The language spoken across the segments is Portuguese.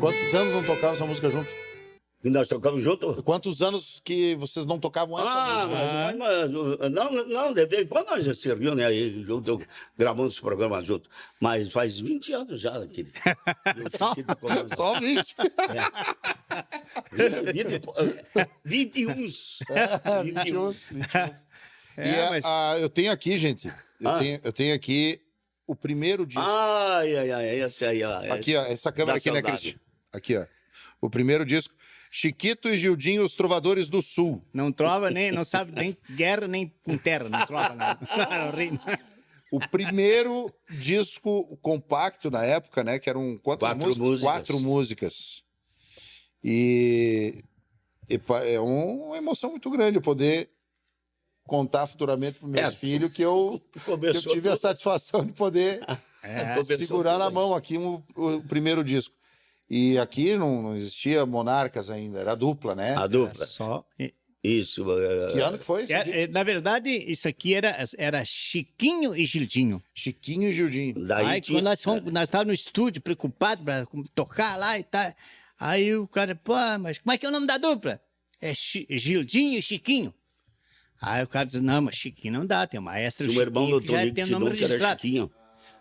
Quantos anos não tocavam essa música junto? E nós tocamos junto? Quantos anos que vocês não tocavam essa música? Não, de vez em quando nós já se reúnem aí junto, gravando os programas juntos. Mas faz 20 anos já que Só 20. 21. 21. Eu tenho aqui, gente. Eu tenho aqui o primeiro disco. Esse aí, ó. Aqui, ó. Essa câmera aqui, né, Cristian? Aqui, ó. O primeiro disco. Chiquito e Gildinho, os Trovadores do Sul. Não trova nem, não sabe nem guerra nem com terra, não trova nada. O primeiro disco compacto na época, né? Que eram quantas músicas? 4 músicas. E é uma emoção muito grande poder contar futuramente para meus filhos que eu tive a satisfação de poder segurar na mão aqui o primeiro disco. E aqui não existia Monarcas ainda, era a dupla, né? A dupla. Só. Isso. Que ano que foi isso aqui? Na verdade, isso aqui era Chiquinho e Gildinho. Chiquinho e Gildinho. Aí quando nós estávamos no estúdio, preocupados para tocar lá e tal, aí o cara, pô, mas como é que é o nome da dupla? É Gildinho e Chiquinho. Aí o cara disse, não, mas Chiquinho não dá, tem o maestro Chiquinho, irmão do que já tem o nome registrado.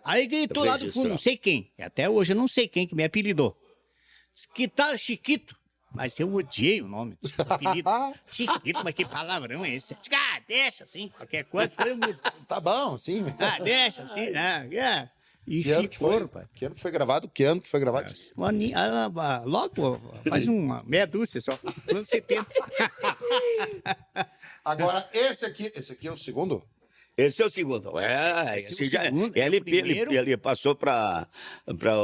Aí gritou lá do fundo, não sei quem, até hoje eu não sei quem que me apelidou. Que tal Chiquito? Mas eu odiei o nome, o apelido. Chiquito, mas que palavrão é esse? Deixa assim, qualquer coisa. Tá bom, sim. Deixa assim, E que ficou, pai. Que ano que foi gravado? Logo, faz uma meia dúzia só. Anos 70. Agora, esse aqui é o segundo? Esse é o segundo. Esse já é LP. Ele passou para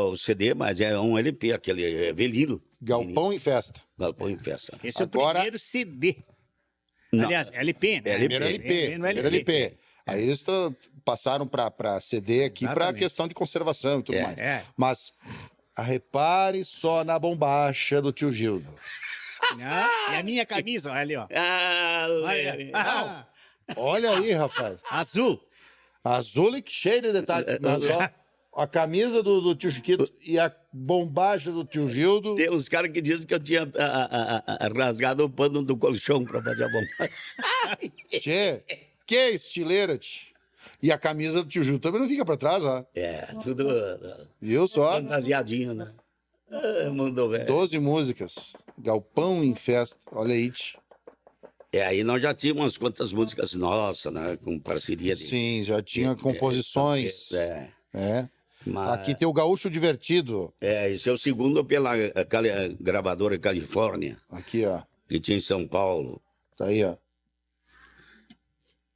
o CD, mas é um LP, aquele vinilo. Galpão em Festa. Galpão em Festa. Esse é o primeiro CD. Não. Aliás, LP, né? Primeiro LP. Aí eles passaram para CD aqui para questão de conservação e tudo mais. Mas repare só na bombacha do tio Gildo. E a minha camisa, olha ali, ó. Olha aí, rapaz. Azul e cheio de detalhes. A camisa do tio Chiquito e a bombacha do tio Gildo. Tem uns caras que dizem que eu tinha rasgado o pano do colchão para fazer a bombacha. Tchê, que estileira, tchê. E a camisa do tio Gildo também não fica para trás, ó. Tudo Viu só? fantasiadinho, né? Mandou velho. 12 músicas. Galpão em Festa. Olha aí, tchê. Aí nós já tínhamos umas quantas músicas nossas, né? Com parceria de... Sim, já tinha composições. Mas... Aqui tem o Gaúcho Divertido. Esse é o segundo pela gravadora Califórnia. Aqui, ó. Que tinha em São Paulo. Tá aí, ó.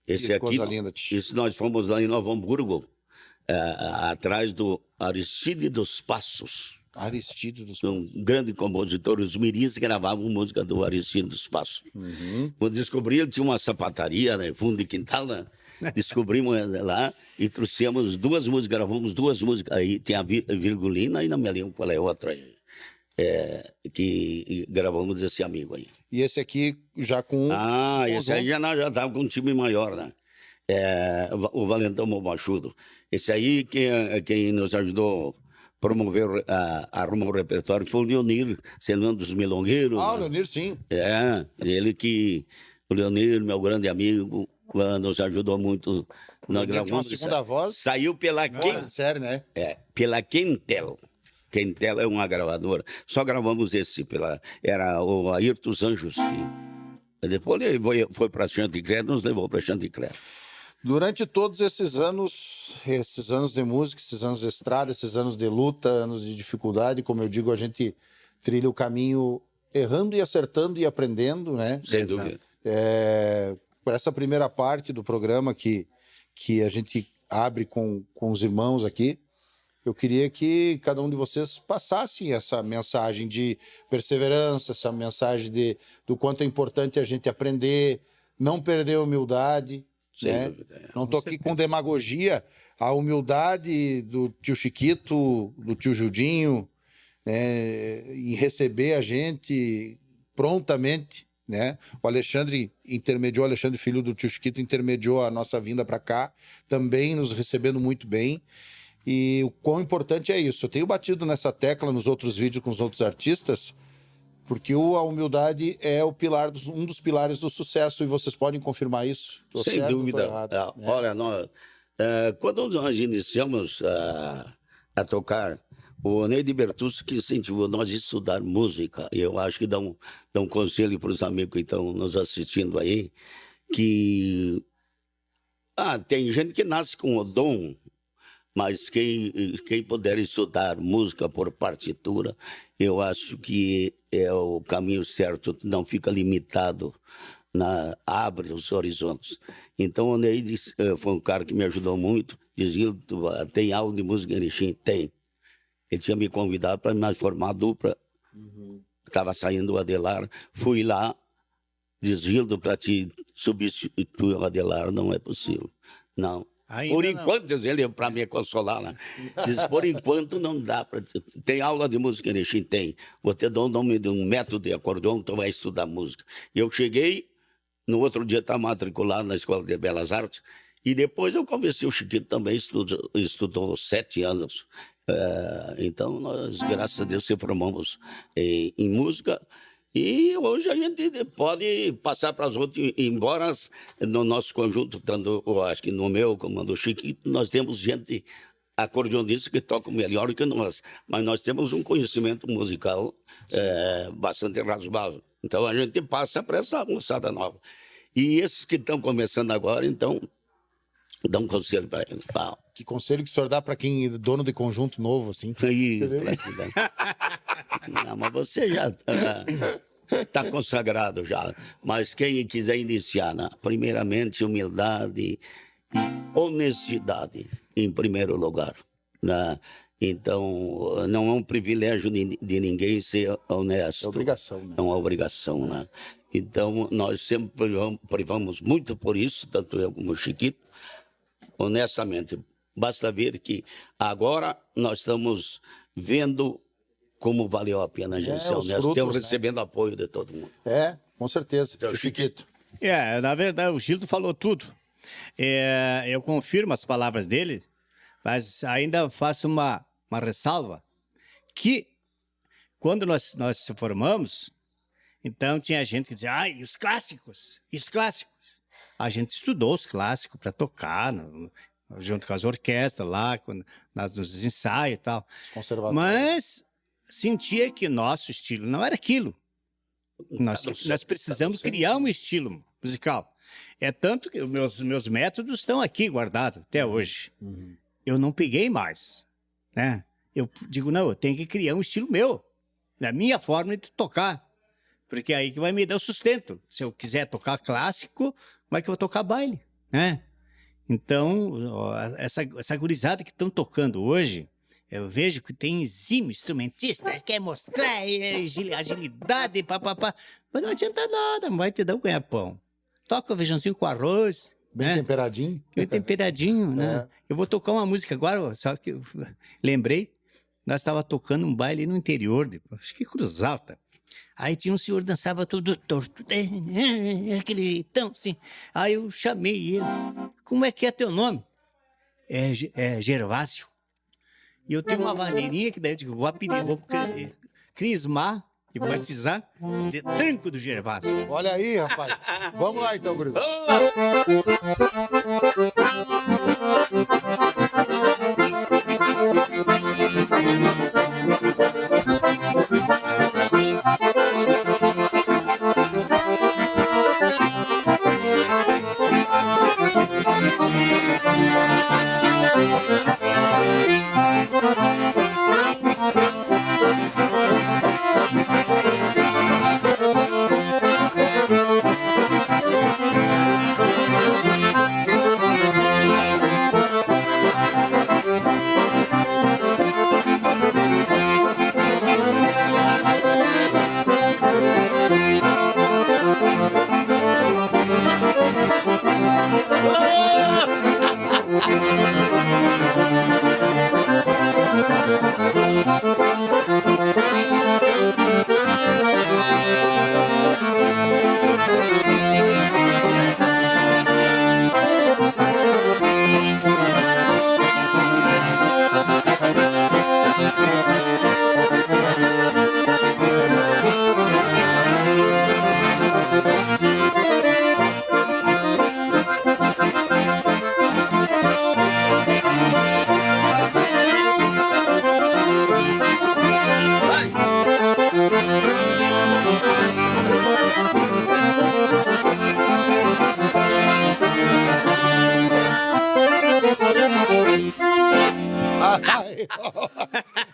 Esse que aqui, coisa linda, tio. Isso nós fomos lá em Novo Hamburgo, atrás do Aristide dos Passos. Aristide dos Passos. Um grande compositor, os miris gravavam música do Aristide dos Passos. Quando descobri, ele tinha uma sapataria, né, fundo de quintal, né? Descobrimos lá e trouxemos 2 músicas, gravamos 2 músicas. Aí tem a Virgulina e não me lembro qual é a outra aí. Que gravamos esse amigo aí. E esse aqui já com... esse aí já estava com um time maior, né? O Valentão Momachudo. Esse aí, quem nos ajudou a promover, arrumar o repertório foi o Leonir, sendo um dos milongueiros. O Leonir, sim. O Leonir, meu grande amigo, nos ajudou muito. Nós gravamos uma segunda voz. Saiu pela série, né? Pela Quentel. Quentel é uma gravadora. Só gravamos esse era o Ayrton Anjos. Depois ele foi para Chanticleer, nos levou para Chanticleer. Durante todos esses anos de música, esses anos de estrada, esses anos de luta, anos de dificuldade, como eu digo, a gente trilha o caminho errando e acertando e aprendendo, né? Sem dúvida. Por essa primeira parte do programa que a gente abre com os irmãos aqui, eu queria que cada um de vocês passasse essa mensagem de perseverança, essa mensagem do quanto é importante a gente aprender, não perder a humildade. Né? Não estou aqui com demagogia. A humildade do tio Chiquito, do tio Gildinho, né? Em receber a gente prontamente. Né? O Alexandre filho do tio Chiquito, intermediou a nossa vinda para cá, também nos recebendo muito bem. E o quão importante é isso. Eu tenho batido nessa tecla nos outros vídeos com os outros artistas, porque a humildade é um dos pilares do sucesso, e vocês podem confirmar isso? Tô Sem certo, dúvida. tô errado? Olha, quando nós iniciamos a tocar, o Neide Bertucci que incentivou nós a estudar música. E eu acho que dá um conselho para os amigos que estão nos assistindo aí, que tem gente que nasce com o dom, mas quem puder estudar música por partitura, eu acho que é o caminho certo, não fica limitado, abre os horizontes. Então o Neide foi um cara que me ajudou muito. Dizia: tem aula de música em Erechim? Tem. Ele tinha me convidado para me formar dupla. Estava saindo o Adelar. Fui lá, diz: Gildo, para te substituir o Adelar não é possível. Não. Ainda por não. enquanto, diz ele, para me consolar, né? Diz: por enquanto não dá para. Tem aula de música em Erechim? Tem. Vou te dar o nome de um método de acordeon, tu vai estudar música. Eu cheguei, no outro dia estava matriculado na Escola de Belas Artes, e depois eu convenci o Chiquito também, estudou 7 anos. Então, nós, graças a Deus, se formamos em música, e hoje a gente pode passar para as outras, embora no nosso conjunto, tanto, eu acho que no meu como no Chiquito, nós temos gente acordeonista que toca melhor que nós, mas nós temos um conhecimento musical bastante razoável. Então, a gente passa para essa moçada nova. E esses que estão começando agora, então, dá um conselho para eles. Que conselho que o senhor dá para quem é dono de conjunto novo, assim? Não, mas você já está consagrado já. Mas quem quiser iniciar, primeiramente, humildade e honestidade em primeiro lugar. Então, não é um privilégio de ninguém ser honesto. É obrigação, né? É uma obrigação, né? Então, nós sempre privamos muito por isso, tanto eu como o Chiquito. Honestamente, basta ver que agora nós estamos vendo como valeu a pena a gente ser honesto. Estamos recebendo apoio de todo mundo. Com certeza. Chiquito. Na verdade, o Gildo falou tudo. Eu confirmo as palavras dele, mas ainda faço uma ressalva, que quando nós se formamos, então tinha gente que dizia: e os clássicos? E os clássicos? A gente estudou os clássicos para tocar, junto com as orquestras lá, nos ensaios e tal. Mas sentia que nosso estilo não era aquilo. Nós precisamos criar um estilo musical. É tanto que os meus métodos estão aqui guardados até hoje. Eu não peguei mais, né? Eu digo: não, eu tenho que criar um estilo meu, da minha forma de tocar. Porque é aí que vai me dar o sustento. Se eu quiser tocar clássico, como é que eu vou tocar baile, né? Então, essa gurizada que estão tocando hoje, eu vejo que tem exímio instrumentista, quer mostrar agilidade, papapá. Mas não adianta nada, não vai te dar um ganha-pão. Toca o feijãozinho com arroz. Bem temperadinho. Bem temperadinho, né? Eu vou tocar uma música agora, só que eu lembrei, nós estávamos tocando um baile no interior, acho que Cruz Alta. Aí tinha um senhor que dançava todo torto, aquele jeitão assim. Aí eu chamei ele: como é que é teu nome? É Gervásio. E eu tenho uma maneirinha que daí eu digo: vou crismar e batizar de Tranco do Gervásio. Olha aí, rapaz. Vamos lá então, gurizada.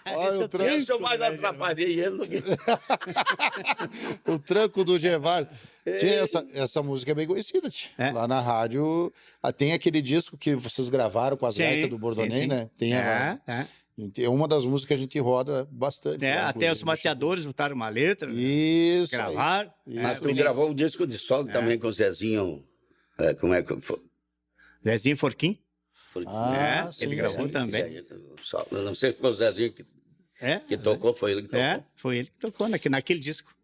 Olha o tranco. Esse eu mais atrapalhei ele do que... O tranco do Gervásio. Tia, essa música é bem conhecida, tia. Lá na rádio. Tem aquele disco que vocês gravaram com as gaitas do Bordonei, né? Tem É uma das músicas que a gente roda bastante. Lá, até os mateadores botaram uma letra. Isso. Gravaram. Mas tu gravou um disco de solo também com o Zezinho. Como é que foi? Zezinho Forquim. Sim, ele gravou também. Eu não sei se foi o Zezinho que tocou, foi ele que tocou. Foi ele que tocou naquele disco.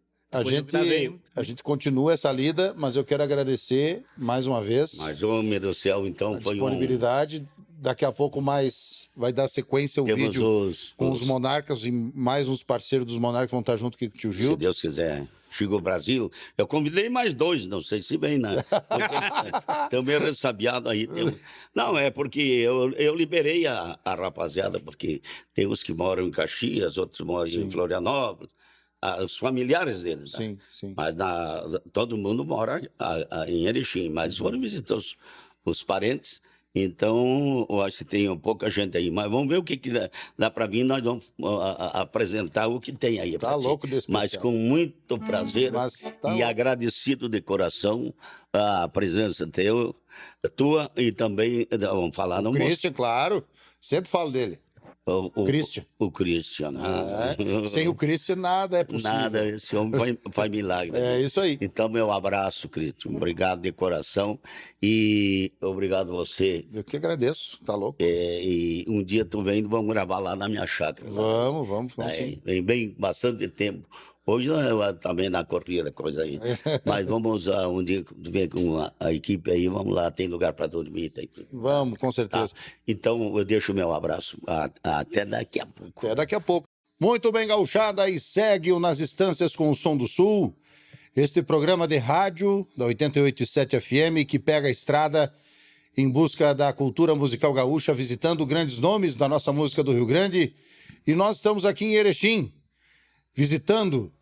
A gente continua essa lida, mas eu quero agradecer mais uma vez. Mas, homem do céu, então, foi disponibilidade. Daqui a pouco mais vai dar sequência o vídeo com os Monarcas e mais uns parceiros dos Monarcas vão estar junto com o tio Gil. Se Deus quiser. Chegou o Brasil. Eu convidei mais 2, não sei se bem, né? Também ressabiado aí. Não, é porque eu liberei a rapaziada, porque tem uns que moram em Caxias, outros moram em Florianópolis, os familiares deles. Sim, sim. Mas todo mundo mora em Erechim, mas foram visitar os parentes. Então, eu acho que tem pouca gente aí. Mas vamos ver o que dá para mim. Nós vamos apresentar o que tem aí. Tá louco desse especial. Mas com muito prazer e agradecido de coração a presença tua e também, vamos falar no Christian, claro. Sempre falo dele. O Christian. O Christian, né? Sem o Christian nada é possível. Nada, esse homem faz milagre. É isso aí. Então, meu abraço, Christian. Obrigado de coração e obrigado você. Eu que agradeço, tá louco? E um dia tu vem, vamos gravar lá na minha chácara. Vamos sim. Vem bem bastante tempo. Hoje também na corrida, coisa aí. Mas vamos um dia ver com a equipe aí, vamos lá, tem lugar para dormir. Tem tudo. Vamos, com certeza. Tá? Então eu deixo o meu abraço. Até daqui a pouco. Até daqui a pouco. Muito bem, gauchada, e segue o Nas Estâncias com o Som do Sul. Este programa de rádio da 88.7 FM que pega a estrada em busca da cultura musical gaúcha, visitando grandes nomes da nossa música do Rio Grande. E nós estamos aqui em Erechim, visitando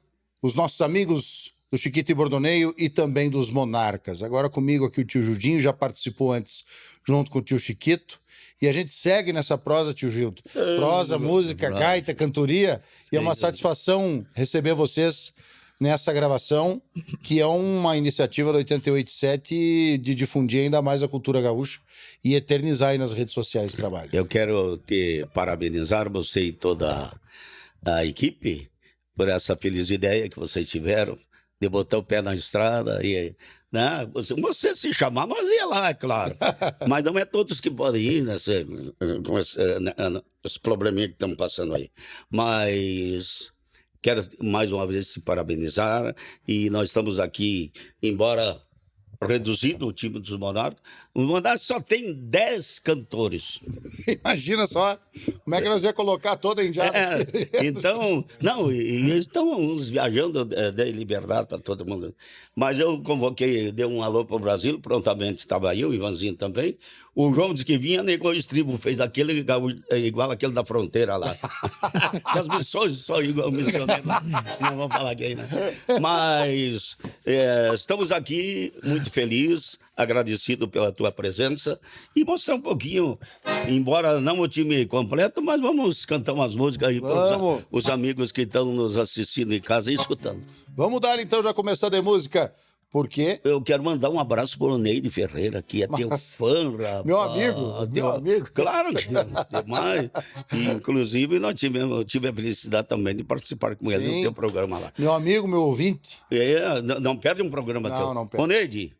os nossos amigos do Chiquito e Bordoneio e também dos Monarcas. Agora comigo aqui o tio Judinho, já participou antes junto com o tio Chiquito. E a gente segue nessa prosa, tio Gildo. Prosa, música, gaita, cantoria. E é uma satisfação receber vocês nessa gravação, que é uma iniciativa da 88.7 de difundir ainda mais a cultura gaúcha e eternizar aí nas redes sociais esse trabalho. Eu quero te parabenizar, você e toda a equipe, por essa feliz ideia que vocês tiveram de botar o pé na estrada e, né, você se chamar, nós ia lá, é claro. Mas não é todos que podem ir com esse probleminha que estamos passando aí. Mas quero mais uma vez te parabenizar e nós estamos aqui, embora reduzido o time dos Monarcas, o Monarcas só tem 10 cantores. Imagina só, como é que nós ia colocar toda a indiada? Então, não, e eles estão uns viajando de liberdade para todo mundo. Mas eu convoquei, dei um alô para o Brasil, prontamente estava eu, o Ivanzinho também. O João disse que vinha, negou o estribo, fez aquele igual aquele da fronteira lá. As missões só igual missionário lá. Não vamos falar aqui, né? Mas estamos aqui muito felizes, agradecido pela tua presença e mostrar um pouquinho, embora não o time completo, mas vamos cantar umas músicas aí para os amigos que estão nos assistindo em casa e escutando. Vamos dar então, já começando a música, porque... Eu quero mandar um abraço para o Neide Ferreira, que é teu fã, rapaz. Meu amigo. Claro que demais. E, inclusive, tive a felicidade também de participar com ele no teu programa lá. Meu amigo, meu ouvinte. Não perde um programa teu. Não perde. Ô, Neide,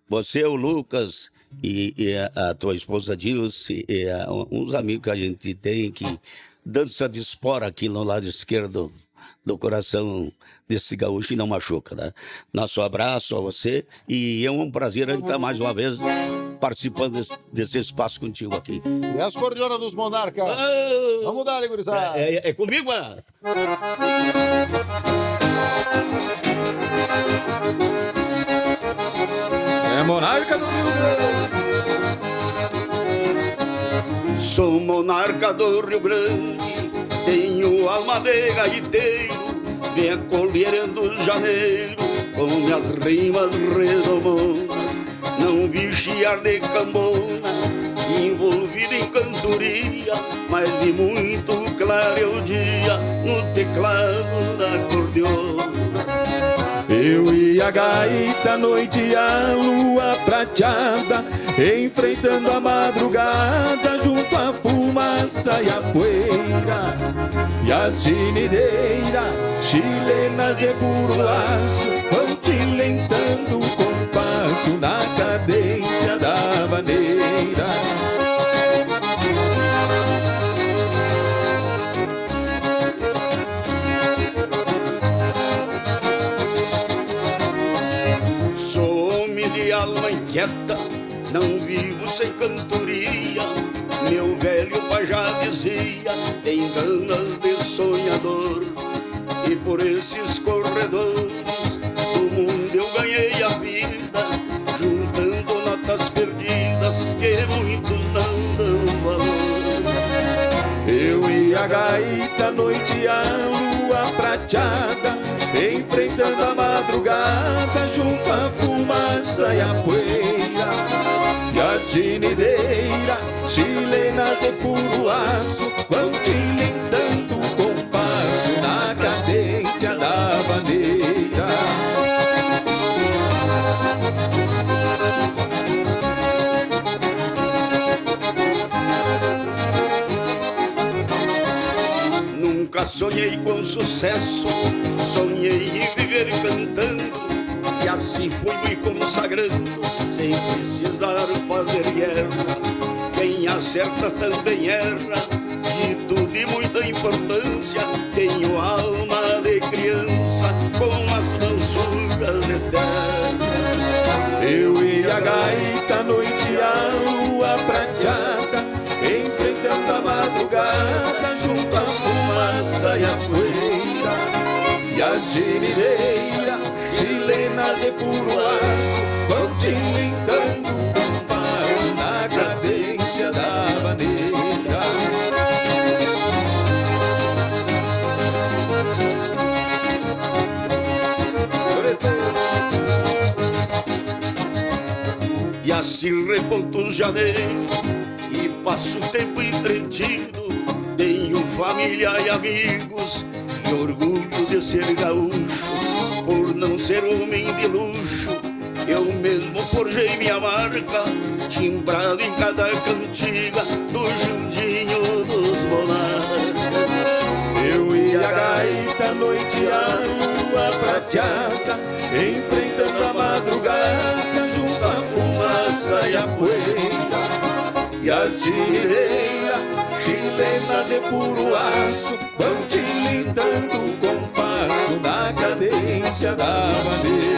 você, o Lucas e a tua esposa Dilce, e uns amigos que a gente tem que dança de espora aqui no lado esquerdo do coração desse gaúcho e não machuca, né? Nosso abraço a você e é um prazer a gente estar mais uma vez participando desse espaço contigo aqui. E as cordiona dos Monarcas. Vamos dar, gurizada. É comigo, mano. É Monarca do Rio Grande. Sou monarca do Rio Grande, tenho alma de gaiteiro, venho acolherando janeiro com minhas rimas redomonas. Não vi chiar de cambona, envolvido em cantoria, mas de muito claro é o dia no teclado da acordeona. Eu e a gaita, noite e a lua prateada, enfrentando a madrugada junto à fumaça e a poeira. E as tinideiras chilenas de puro aço vão tilentando o compasso na cadência da vaneira. Alma inquieta, não vivo sem cantoria. Meu velho pai já dizia, tem ganas de sonhador. E por esses corredores do mundo eu ganhei a vida, juntando notas perdidas que muitos não dão valor. Eu e a gaita, noite e a lua prateada, enfrentando a madrugada junto à fumaça e a poeira. E as tinideiras chilenas de puro aço vão tilintando o compasso na cadência da bandeira. Nunca sonhei com sucesso, sonhei em viver cantando, e assim fui me consagrando, sem precisar fazer guerra. Quem acerta também erra, dito de muita importância. Tenho alma de criança, com as mãos sujas de terra. Eu e a gaita, noite e a lua prateada, enfrentando a madrugada junto à fumaça e a poeira. E as tinideiras chilenas de puro aço vão tilintando o compasso na cadência da bandeira. E assim reponto os janeiros e passo o tempo entretido. Tenho família e amigos e orgulho de ser gaúcho. Por não ser homem de luxo, eu mesmo forjei minha marca, timbrado em cada cantiga do Jundinho dos Monarcas. Eu e a gaita, noite e a lua prateada, enfrentando a madrugada junto à fumaça e a poeira. E as tinideiras chilenas de puro aço vão tilintando o compasso na cadência da bandeira.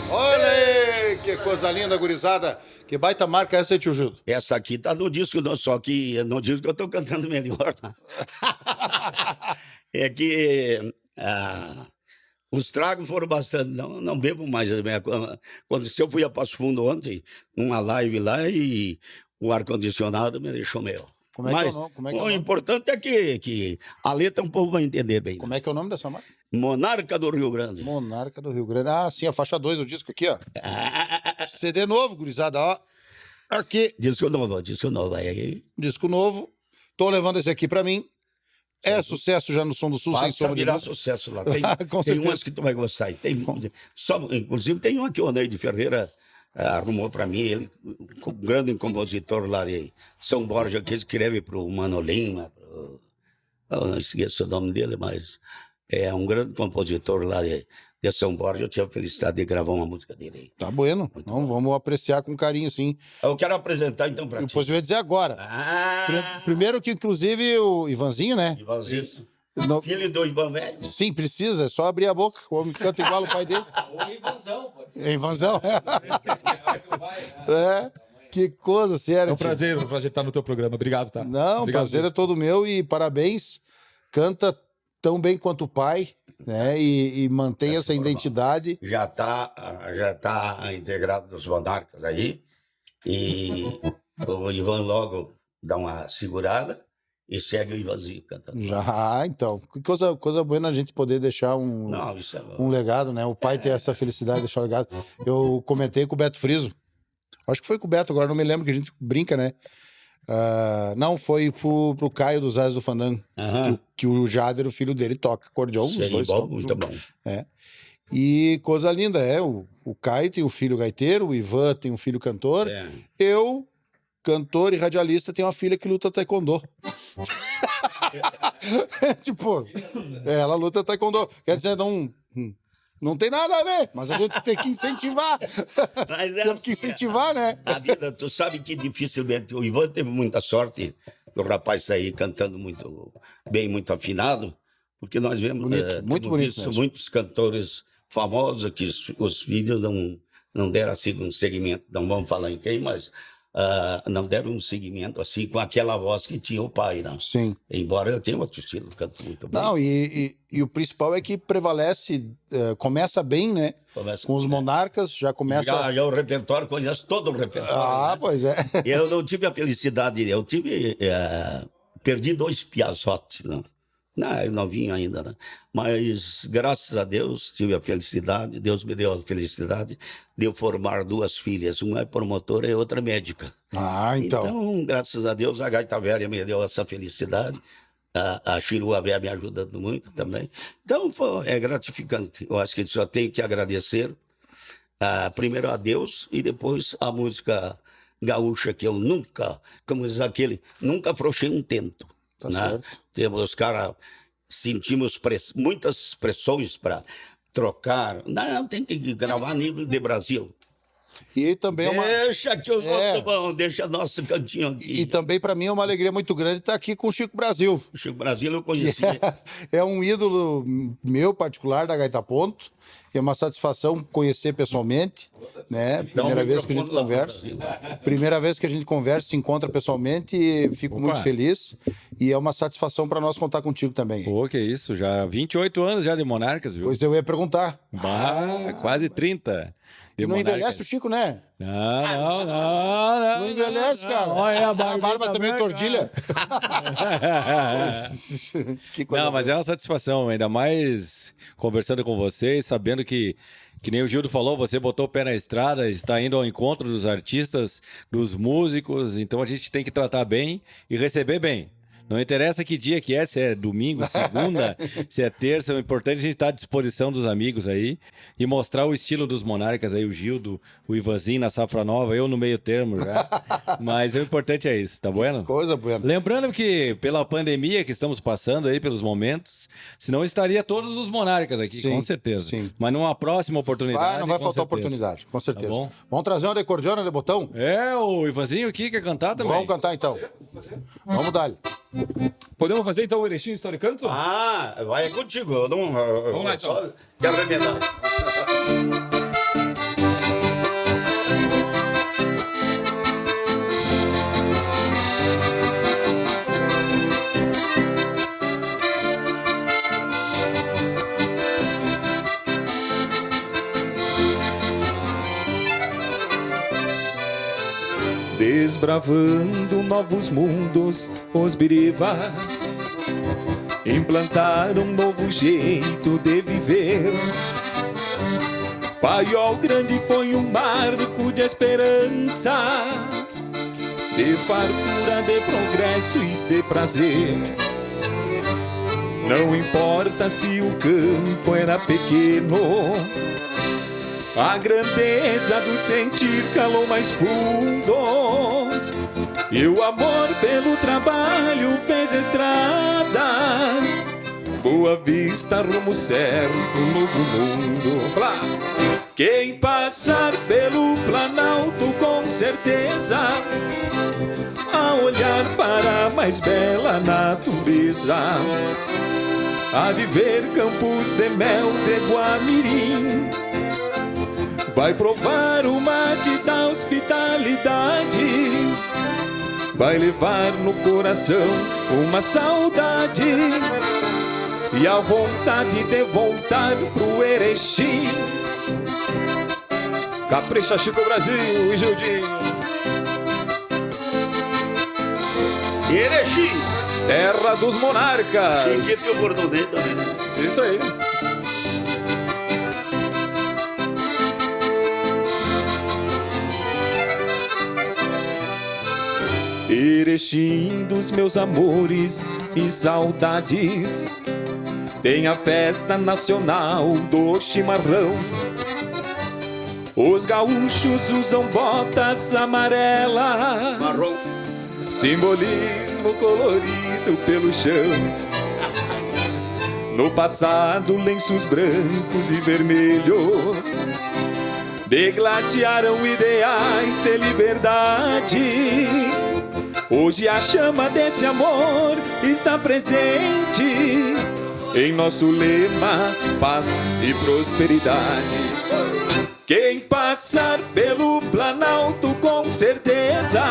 Olha aí, que coisa linda, gurizada. Que baita marca essa aí, tio Gildo? Essa aqui tá no disco, não, só que no disco eu tô cantando melhor. É que os tragos foram bastante. Não bebo mais. Quando eu fui a Passo Fundo ontem, numa live lá, e o ar-condicionado me deixou meio. Como é que é o nome? Como é que é o o nome? importante é que a letra o povo vai entender bem. Como é que é o nome dessa marca? Monarca do Rio Grande. Monarca do Rio Grande. Ah, sim, a faixa 2, o disco aqui, ó. CD novo, gurizada, ó. Aqui, Disco novo. Aí, disco novo. Tô levando esse aqui pra mim. É sucesso já no Som do Sul, sem passa a sombra de virar dúvida. sucesso lá. Com Tem certeza. umas que tu vai gostar. Inclusive, tem uma que o Neide Ferreira arrumou para mim. Ele, um grande compositor lá de São Borja, que escreve para o Mano Lima. Eu não esqueço o nome dele, mas é um grande compositor lá de São Borja. Eu tive a felicidade de gravar uma música dele aí. Tá bueno. Então vamos apreciar com carinho, sim. Eu quero apresentar então para ti. Depois eu ia dizer agora. Primeiro que, inclusive, o Ivanzinho, né? Ivanzinho, No- filho do Ivan Velho. Sim, precisa, é só abrir a boca. O homem canta igual o pai dele. Ou Ivanzão, pode ser. É Ivanzão? Vai, É. Que coisa séria. É um tio. prazer estar no teu programa. Obrigado, tá? Não, o Obrigado prazer é mesmo. todo meu e parabéns. Canta tão bem quanto o pai, né? E mantém essa identidade. Já tá integrado nos Monarcas aí. E o Ivan logo dá uma segurada. e segue o Ivanzinho cantando. Já, então. Que coisa boa a gente poder deixar Não, isso é um legado, né? O pai ter essa felicidade de deixar um legado. Eu comentei com o Beto Friso. Acho que foi com o Beto, agora não me lembro, que a gente brinca, né? Não, foi pro Caio dos Ais do Fandango. Que o Jader, o filho dele, toca acordeon. Os dois bom, tocam muito junto. bom. É. E coisa linda, o Caio tem um filho gaiteiro, o Ivan tem um filho cantor. É. Eu, cantor e radialista, tenho uma filha que luta taekwondo. Tipo, ela luta taekwondo. Quer dizer, não tem nada a ver, mas a gente tem que incentivar. Mas é Temos que incentivar, né? A vida, tu sabe que dificilmente... O Ivan teve muita sorte do rapaz sair cantando muito bem, muito afinado, porque nós vemos... Bonito, muito temos bonito visto mesmo. muitos cantores famosos que os filhos não deram assim um segmento, não vamos falar em quem, mas não deram um segmento assim com aquela voz que tinha o pai, não. Sim. Embora eu tenha outro estilo, canto muito bem. Não, e o principal é que prevalece, começa bem, né? Começa Com os bem. Monarcas, já começa... Já o repertório, conheço todo o repertório. Né? Pois é. Eu não tive a felicidade, perdi 2 Piazzotti, não. Não, eu novinho ainda, né? Mas, graças a Deus, tive a felicidade, Deus me deu a felicidade de eu formar 2 filhas, uma é promotora e outra médica. Então. Então, graças a Deus, a Gaita Velha me deu essa felicidade, a Chirua Velha me ajudando muito também. Então, é gratificante. Eu acho que só tenho que agradecer, primeiro a Deus e depois a música gaúcha, que eu nunca, como diz aquele, nunca afrouxei um tento. Tá né? certo. Temos, sentimos muitas pressões para trocar. Não, tem que gravar a nível de Brasil. E também é uma... Deixa que os outros vão, deixa nosso cantinho aqui. E também, para mim, é uma alegria muito grande estar aqui com o Chico Brasil. O Chico Brasil eu conheci. É um ídolo meu particular da Gaita Ponto. É uma satisfação conhecer pessoalmente, né? Primeira vez que a gente conversa. Primeira vez que a gente conversa, se encontra pessoalmente e fico muito feliz. E é uma satisfação para nós contar contigo também. Pô, que isso, já 28 anos já de Monarcas, viu? Pois eu ia perguntar. Quase 30. E não envelhece o Chico, né? Não. Não envelhece, cara. Olha, a barba também é tordilha. Que coisa Não, mas boa. é uma satisfação, ainda mais conversando com vocês, sabendo que nem o Gildo falou, você botou o pé na estrada, está indo ao encontro dos artistas, dos músicos, então a gente tem que tratar bem e receber bem. Não interessa que dia que é, se é domingo, segunda, se é terça, o importante é a gente estar à disposição dos amigos aí e mostrar o estilo dos Monarcas aí, o Gildo, o Ivanzinho na Safra Nova, eu no meio termo já. Mas o importante é isso, tá bueno? Coisa boa. Lembrando que pela pandemia que estamos passando aí, pelos momentos, senão estaria todos os Monarcas aqui, Sim, com certeza. sim. Mas numa próxima oportunidade. Não vai com faltar certeza. oportunidade, com certeza. Tá bom? Vamos trazer uma decordiona de botão? O Ivanzinho aqui quer cantar também. Vamos cantar então. Vamos dar. Podemos fazer então o Erechim Historicanto? Vai contigo. Eu não, Vamos lá, então. Só quero remendar. Desbravando novos mundos, os birivas implantaram um novo jeito de viver. Paiol Grande foi um marco de esperança, de fartura, de progresso e de prazer. Não importa se o campo era pequeno, a grandeza do sentir calou mais fundo. E o amor pelo trabalho fez estradas. Boa Vista, rumo certo, novo mundo. Lá. Quem passar pelo Planalto com certeza, a olhar para a mais bela natureza, a viver campos de mel de Guamirim, vai provar o mate da hospitalidade, vai levar no coração uma saudade e a vontade de voltar pro Erechim. Capricha Chico Brasil e Gildinho. Erechim! terra dos monarcas. Chiquito e o Bordonê também, né? Isso aí. Erechim dos meus amores e saudades, tem a festa nacional do chimarrão. Os gaúchos usam botas amarelas, Marrom. simbolismo colorido pelo chão. No passado, lenços brancos e vermelhos degladiaram ideais de liberdade. Hoje a chama desse amor está presente em nosso lema, paz e prosperidade. Quem passar pelo Planalto com certeza,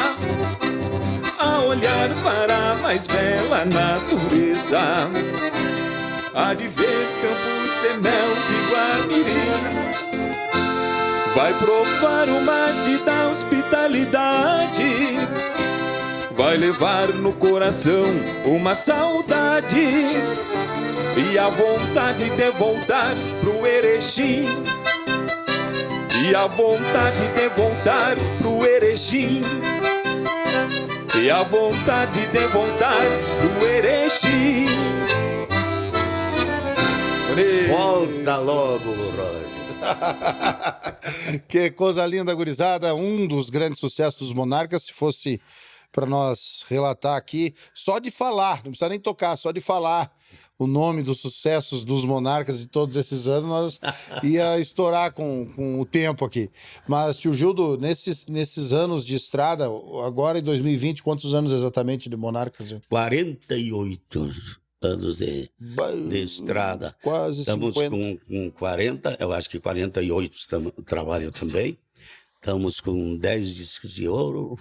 a olhar para a mais bela natureza, há de ver campos de mel de Guamiri, vai provar o mate da hospitalidade, vai levar no coração uma saudade e a vontade de voltar pro Erechim, e a vontade de voltar pro Erechim, e a vontade de voltar pro Erechim. Volta logo, Roger. Que coisa linda, gurizada. Um dos grandes sucessos dos Monarcas, se fosse para nós relatar aqui, só de falar, não precisa nem tocar, só de falar o nome dos sucessos dos Monarcas de todos esses anos, nós ia estourar com o tempo aqui. Mas, tio Gildo, nesses anos de estrada, agora em 2020, quantos anos exatamente de Monarcas? 48 anos de estrada. Quase Estamos 50. com 40, eu acho que 48 trabalho também. Estamos com 10 discos de ouro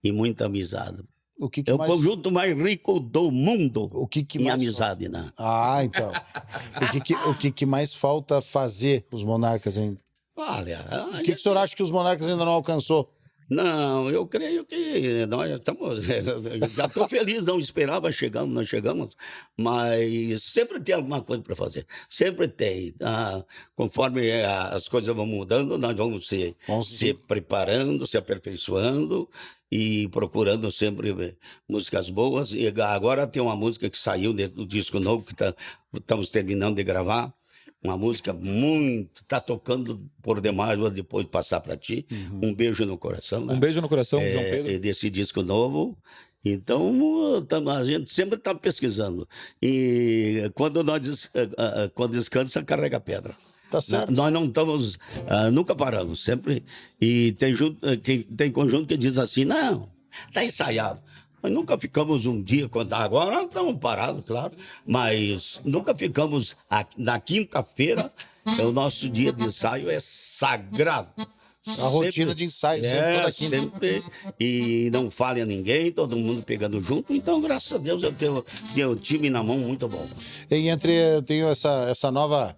e muita amizade. O que É o mais... conjunto mais rico do mundo O que em mais amizade, né? Ah, então. O que mais falta fazer os Monarcas ainda? Olha, O que o senhor acha que os Monarcas ainda não alcançou? não, eu creio que nós estamos. Já estou feliz, não esperava, nós chegamos, mas sempre tem alguma coisa para fazer. Sempre tem. Conforme as coisas vão mudando, nós vamos se preparando, se aperfeiçoando e procurando sempre músicas boas. E agora tem uma música que saiu dentro do disco novo que estamos terminando de gravar. Uma música muito... Tá tocando por demais, vou depois passar para ti. Um beijo no coração. Né? Um beijo no coração, João Pedro. Desse disco novo. Então, a gente sempre está pesquisando. E quando descansa, carrega pedra. Tá certo. Nós não estamos... nunca paramos, sempre. E tem conjunto que diz assim, não, tá ensaiado. Nós nunca ficamos um dia, agora nós estamos parados, claro, mas nunca ficamos. Na quinta-feira, o nosso dia de ensaio é sagrado. A rotina de ensaio, sempre toda quinta. Sempre, e não falha ninguém, todo mundo pegando junto. Então, graças a Deus, eu tenho time na mão muito bom. E eu tenho essa nova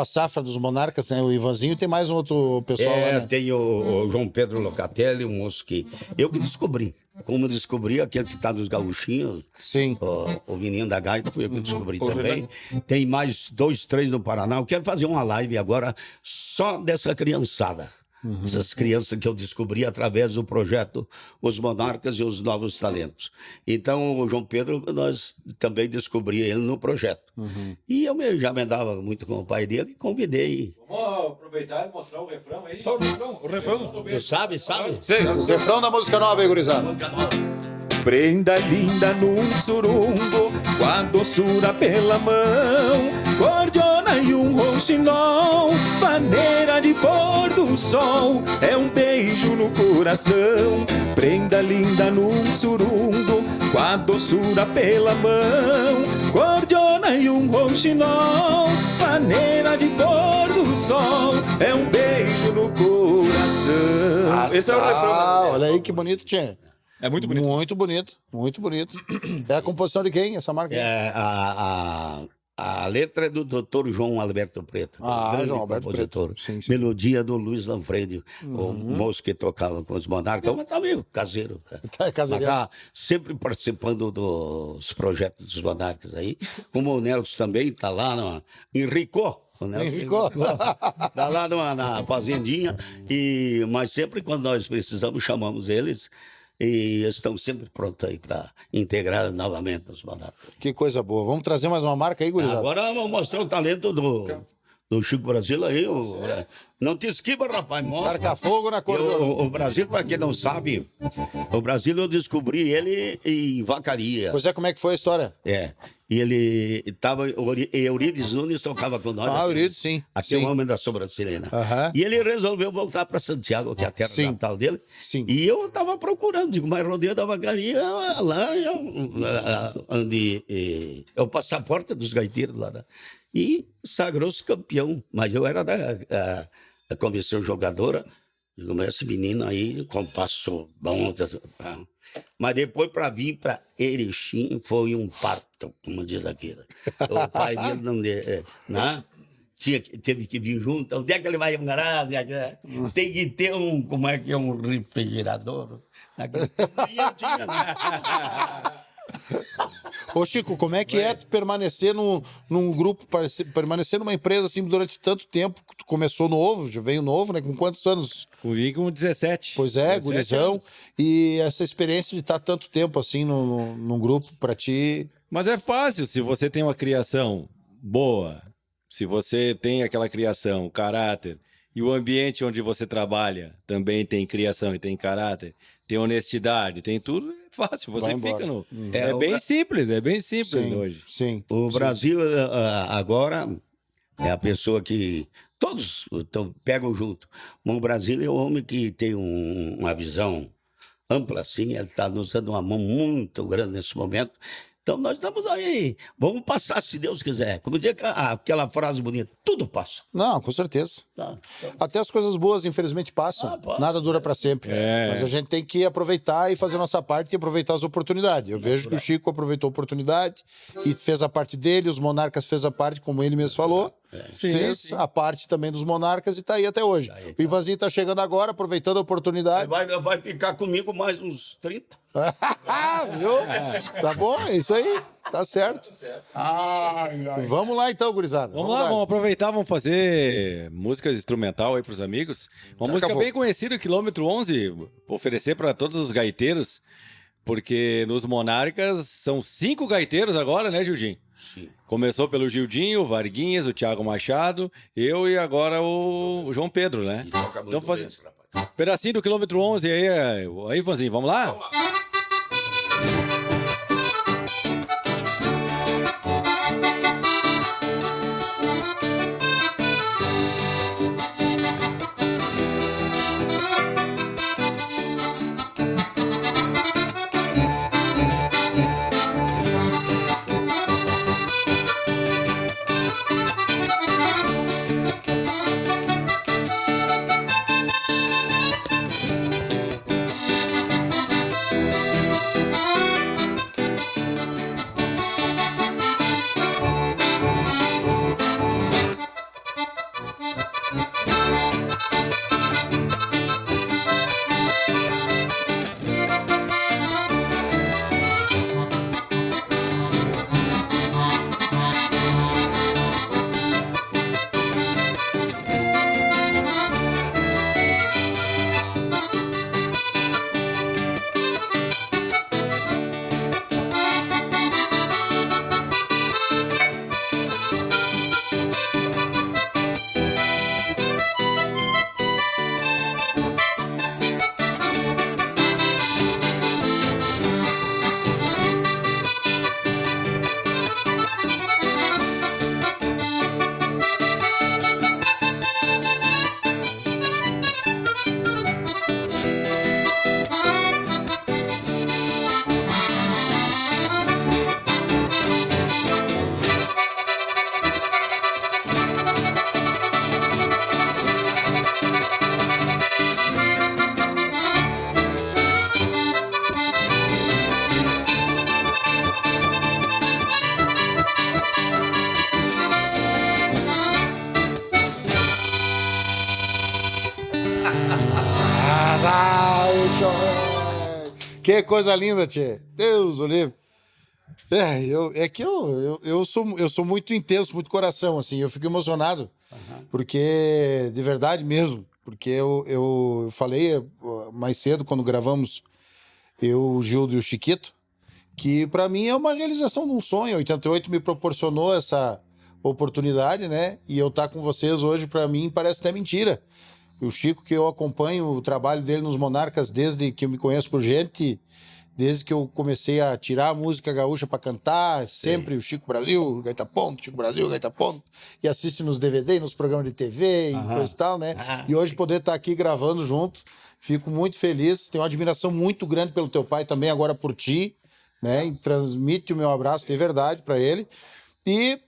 safra dos Monarcas, né? O Ivanzinho, tem mais um outro pessoal lá, né? Tem o João Pedro Locatelli, um moço que eu que descobri. Como eu descobri, aquele que está nos gaúchinhos, Sim. O menino da gaita, foi eu que descobri também. Tem mais 2, 3 no Paraná. Eu quero fazer uma live agora só dessa criançada. Essas crianças que eu descobri através do projeto Os Monarcas e os Novos Talentos. Então, o João Pedro, nós também descobri ele no projeto. E eu já me andava muito com o pai dele e convidei. Vamos aproveitar e mostrar o refrão aí. Só o refrão. Tu sabe? Sei. O refrão da música nova aí, gurizada. Prenda linda num surungo, com a doçura pela mão, cordiona e um rouxinol, maneira de pôr do sol, é um beijo no coração. Prenda linda num surungo, com a doçura pela mão, cordiona e um rouxinol, maneira de pôr do sol, é um beijo no coração. Esse é o refrão. Olha aí que bonito, tinha. É muito bonito. Muito bonito, muito bonito. É a composição de quem, essa marca? É, A letra é do Dr. João Alberto Preto. Ah, João Alberto Preto. Sim, sim. Melodia do Luiz Lanfredi, o moço que tocava com os Monarcas, mas tá meio caseiro. Tá caseiro. Mas tá sempre participando dos projetos dos Monarcas aí. Como o Nelson também tá lá em Ricó. Ricó. Tá lá na fazendinha, mas sempre quando nós precisamos, chamamos eles. E estão sempre prontos aí para integrar novamente os Monarcas. Que coisa boa. Vamos trazer mais uma marca aí, gurizada? Agora vamos mostrar o talento do Chico Brasil aí. Não te esquiva, rapaz, mostra. Marca fogo na cor. O Brasil, para quem não sabe, o Brasil eu descobri ele em Vacaria. Pois é, como é que foi a história? E ele estava. Eurides Nunes tocava com nós. Ah, Eurides, sim. Aqui é o homem da sobrancelha. Aham. E ele resolveu voltar para Santiago, que é a terra natal dele. Sim. E eu estava procurando, digo, mas rodeio da Vacaria, lá onde é o passaporte dos gaiteiros lá. E sagrou-se campeão. Mas eu era da convenção jogadora. Digo, esse menino aí, compasso bom. Mas depois, para vir para Erechim, foi um parto, como diz aqui. O pai dele não né? Teve que vir junto. Onde é que ele vai morar? Tem que ter um refrigerador. Tinha, né? Ô Chico, como é que é tu permanecer num grupo, permanecer numa empresa assim durante tanto tempo? Tu começou novo, já veio novo, né? Com quantos anos? Vim com 17. Pois é, 17 gurizão. anos. E essa experiência de estar tanto tempo assim num grupo, pra ti... Mas é fácil, se você tem uma criação boa, se você tem aquela criação, caráter, e o ambiente onde você trabalha também tem criação e tem caráter, tem honestidade, tem tudo, é fácil, você fica no... É bem simples Sim, hoje. sim. O Brasil agora é a pessoa que todos pegam junto. Mas o Brasil é o homem que tem uma visão ampla assim, ele está nos dando uma mão muito grande nesse momento. Então nós estamos aí, vamos passar se Deus quiser. Como diz aquela frase bonita, tudo passa. Não, com certeza. Até as coisas boas, infelizmente, passam. Nada dura para sempre. Mas a gente tem que aproveitar e fazer a nossa parte e aproveitar as oportunidades. Eu vejo que o Chico aproveitou a oportunidade e fez a parte dele, os Monarcas fez a parte, como ele mesmo falou. Fez a parte também dos Monarcas e tá aí até hoje. O Ivanzinho tá chegando agora, aproveitando a oportunidade. Vai ficar comigo mais uns 30. Viu? Tá bom, é isso aí. Tá certo. Vamos lá então, gurizada. Vamos lá, vamos aproveitar, vamos fazer músicas instrumental aí pros amigos. Uma música bem conhecida, Quilômetro 11, oferecer para todos os gaiteiros, porque nos Monarcas são 5 gaiteiros agora, né, Gildinho? Sim. Começou pelo Gildinho, o Varguinhas, o Thiago Machado, eu e agora o João Pedro, né? Então fazer pedacinho do Quilômetro 11 aí, Ivanzinho, vamos lá? Vamos lá. Que coisa linda, tchê. Deus o livre. Eu sou muito intenso, muito coração, assim. Eu fico emocionado, porque, de verdade mesmo, porque eu falei mais cedo, quando gravamos o Gildo e o Chiquito, que para mim é uma realização de um sonho. 88 me proporcionou essa oportunidade, né? E eu estar com vocês hoje, para mim, parece até mentira. O Chico, que eu acompanho o trabalho dele nos Monarcas desde que eu me conheço por gente, desde que eu comecei a tirar a música gaúcha para cantar, sempre o Chico Brasil, Gaita Ponto, Chico Brasil, Gaita Ponto, e assiste nos DVD, nos programas de TV e coisa e tal, né? E hoje poder estar aqui gravando junto, fico muito feliz. Tenho uma admiração muito grande pelo teu pai também, agora por ti, né? E transmite o meu abraço de verdade para ele. E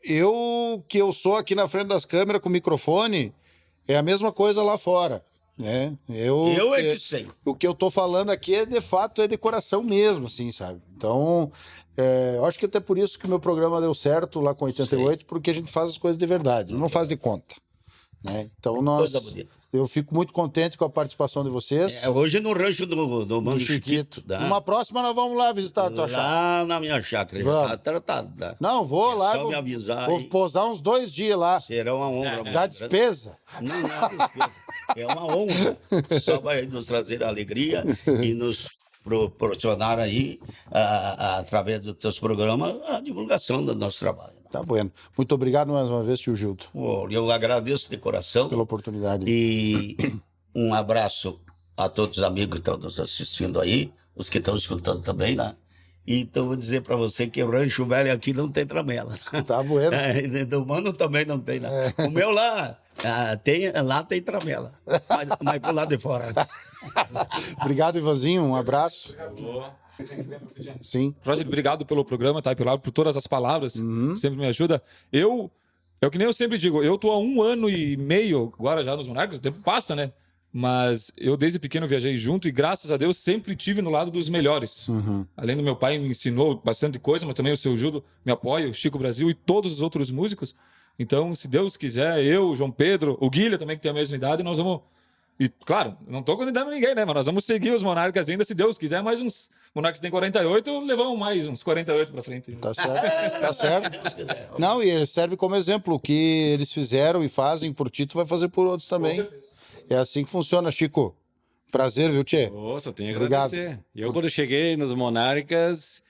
eu sou aqui na frente das câmeras com o microfone, é a mesma coisa lá fora. Né? Eu é que sei. O que eu tô falando aqui de fato é de coração mesmo, assim, sabe? Então, eu acho que até por isso que o meu programa deu certo lá com 88, porque a gente faz as coisas de verdade, não faz de conta. Né? Então eu fico muito contente com a participação de vocês. Hoje no rancho do Mano Chiquito. Tá? Numa próxima nós vamos lá visitar a tua chácara. Lá na minha chácara, já tá tratada. Não, vou lá. Só me avisar. Vou posar uns 2 dias lá. Será uma honra. Dá despesa. Não dá despesa. É uma honra. Só vai nos trazer alegria e nos proporcionar aí, através dos teus programas, a divulgação do nosso trabalho. Tá bueno. Muito obrigado mais uma vez, tio Gildo. Eu agradeço de coração. Pela oportunidade. E um abraço a todos os amigos que estão nos assistindo aí, os que estão escutando também, né? E então vou dizer para você que o Rancho Velho aqui não tem tramela. Tá bueno. Do Mano também não tem, né? O meu lá, lá tem tramela, mas pro lado de fora. Obrigado, Ivanzinho. Um abraço. Sim. Roger, obrigado pelo programa, tá? Por todas as palavras, sempre me ajuda. É o que nem eu sempre digo, eu tô há 1 ano e meio agora já nos Monarcas, o tempo passa, né? Mas eu desde pequeno viajei junto e graças a Deus sempre tive no lado dos melhores. Além do meu pai me ensinou bastante coisa, mas também o seu Gildo me apoia, o Chico Brasil e todos os outros músicos. Então, se Deus quiser, eu, o João Pedro, o Guilherme também que tem a mesma idade, nós vamos... E, claro, não tô convidando ninguém, né? Mas nós vamos seguir os Monarcas ainda, se Deus quiser, mais uns... Monarcas tem 48, levamos mais uns 48 pra frente. Tá certo, tá certo. Não, e ele serve como exemplo. O que eles fizeram e fazem por ti, tu vai fazer por outros também. Com certeza. É assim que funciona, Chico. Prazer, viu, tchê? Só tenho a agradecer. E eu, quando cheguei nos Monarcas,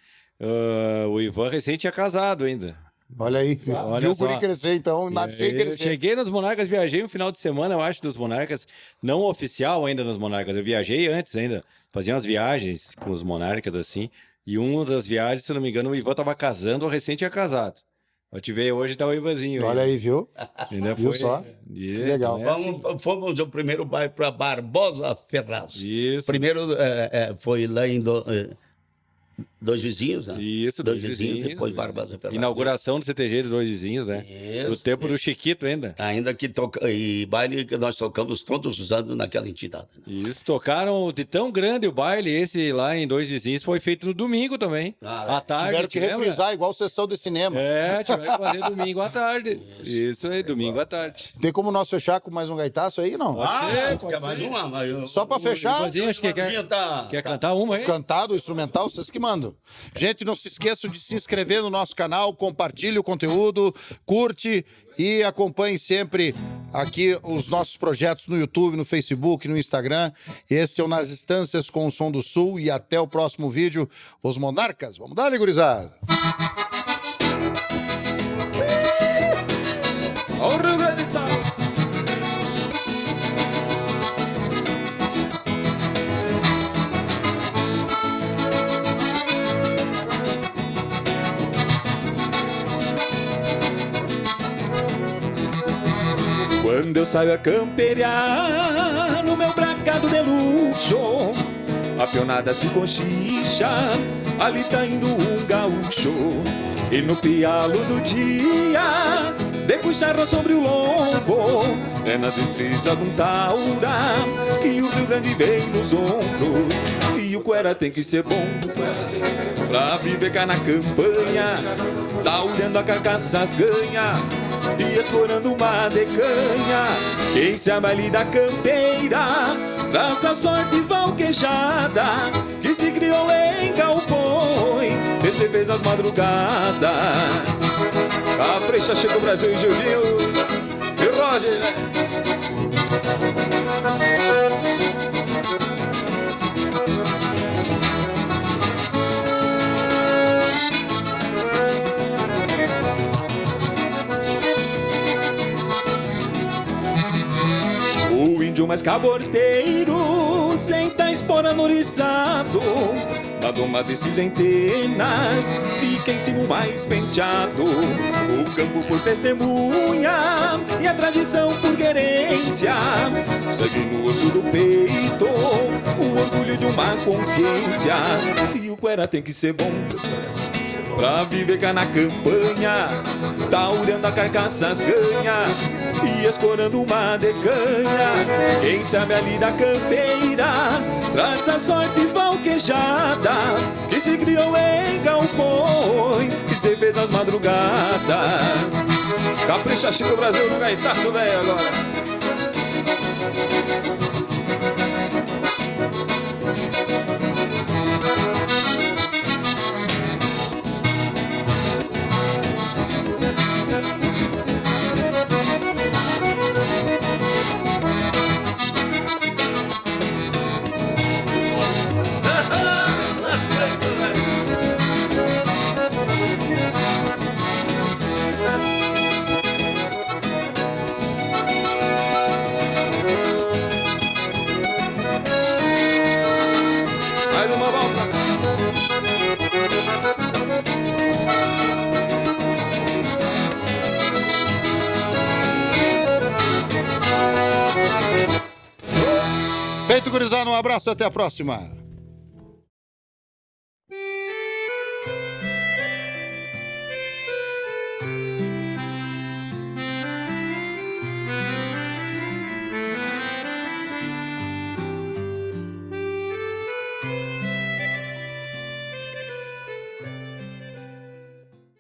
o Ivan recém tinha casado ainda. Olha aí, viu o guri crescer, então, nasceu e crescer. Eu cheguei nos Monarcas, viajei um final de semana, eu acho, dos Monarcas, não oficial ainda nos Monarcas, eu viajei antes ainda, fazia umas viagens com os Monarcas, assim, e uma das viagens, se não me engano, o Ivan tava casando ou recém tinha casado. Eu te vejo hoje, tá o Ivanzinho. Olha aí, viu? Ainda viu foi. só? Que legal. Fomos o primeiro bairro para Barbosa Ferraz. Isso. Primeiro foi lá em Dois Vizinhos, né? Isso, Dois Vizinhos, depois Barbosa Ferraz. Inauguração do CTG de Dois Vizinhos, né? Isso. Do tempo do Chiquito ainda. Ainda que e baile que nós tocamos todos os anos naquela entidade. Né? Isso, tocaram de tão grande o baile, esse lá em Dois Vizinhos, foi feito no domingo também. À tarde. Tiveram que reprisar, igual sessão de cinema. Tiveram que fazer domingo à tarde. Isso aí, domingo à tarde. Tem como nós fechar com mais um gaitaço aí, não? Quer mais uma? Mas só pra fechar. Ivanzinho, acho que quer cantar uma aí? Cantado, instrumental, vocês que mandam. Gente, não se esqueçam de se inscrever no nosso canal, compartilhe o conteúdo, curte e acompanhe sempre aqui os nossos projetos no YouTube, no Facebook, no Instagram. Este é o Nas Estâncias com o Som do Sul e até o próximo vídeo. Os Monarcas, vamos dar, gurizada! Quando eu saio a campear no meu bracado de luxo, a peonada se cochicha, ali tá indo um gaúcho. E no pialo do dia, de cucharro sobre o lombo, é na destreza de um taura que o Rio Grande vem nos ombros. E o cuera tem que ser bom pra viver cá na campanha. taurando a carcaça as ganha e escorando uma decanha. Quem sabe ali da campeira traz a sorte valquejada que se criou em galpões, esse fez as madrugadas. Capricha, Chico Brasil e Gildinho e Roger, né? O índio mais caborteiro senta a espora no oriçado, na doma desses centenas fica em cima o mais penteado. O campo por testemunha e a tradição por querência, segue no osso do peito o orgulho de uma consciência. E o cuera tem que ser bom pra viver cá na campanha, taurando a carcaça as ganha e escorando uma decanha. Quem sabe ali da campeira traz a sorte valquejada que se criou em galpões, que se fez nas madrugadas. Capricha, Chico Brasil no gaitaço, velho, agora. Feito, gurizada, um abraço, até a próxima.